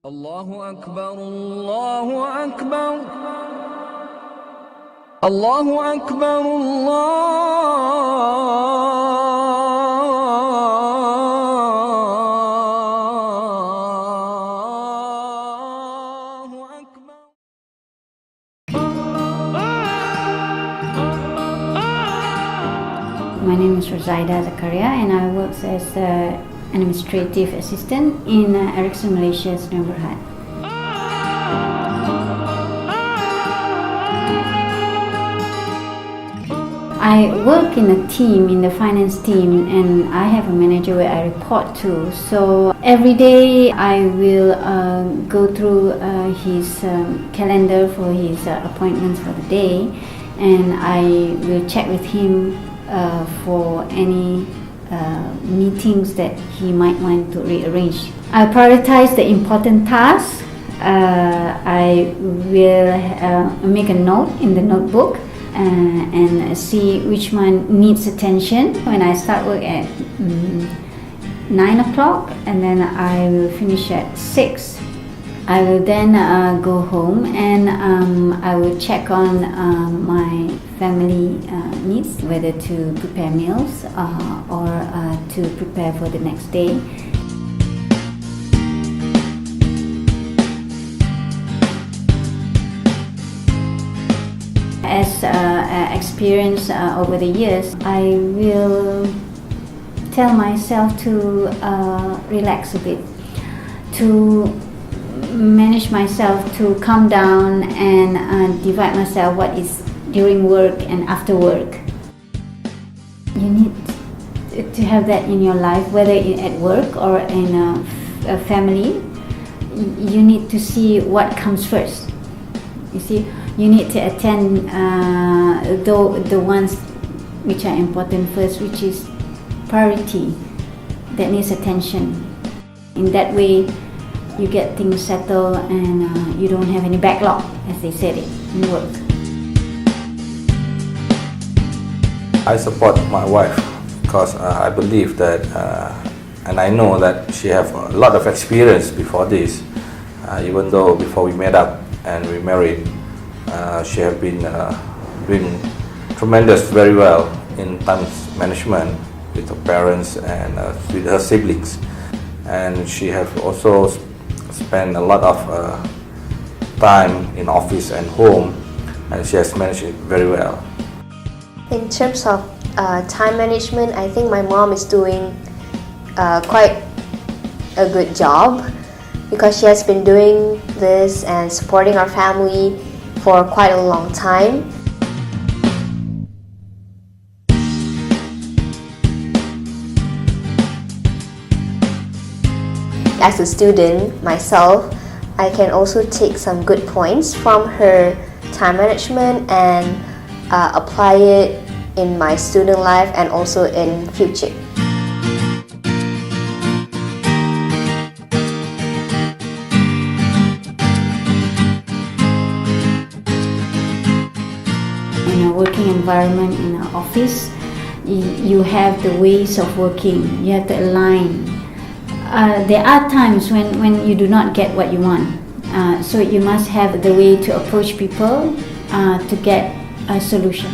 Allahu Akbar, Allahu Akbar, Allahu Akbar, Allahu Akbar. My name is Rozaida and I work as an administrative assistant in Ericsson Malaysia Sdn Bhd. I work in a team, in the finance team, and I have a manager where I report to. So every day I will go through his calendar for his appointments for the day, and I will check with him for any meetings that he might want to rearrange. I prioritize the important tasks. I will make a note in the notebook and see which one needs attention. When I start work at 9 o'clock and then I will finish at 6. I will then go home and I will check on my family needs, whether to prepare meals or to prepare for the next day. As experience over the years, I will tell myself to relax a bit, to manage myself, to calm down and divide myself what is during work and after work. You need to have that in your life, whether at work or in a family. You need to see what comes first. You see, you need to attend the ones which are important first, which is priority, that needs attention. In that way, you get things settled and you don't have any backlog, as they said it, in work. I support my wife because I believe that and I know that she has a lot of experience before this. Even though before we met up and we married, she has been doing tremendous very well in time management with her parents and with her siblings. And she has also spent a lot of time in office and home, and she has managed it very well. In terms of time management, I think my mom is doing quite a good job because she has been doing this and supporting our family for quite a long time. As a student myself, I can also take some good points from her time management and apply it in my student life and also in future. In a working environment, in an office, you have the ways of working. You have to align. There are times when you do not get what you want. So you must have the way to approach people to get a solution.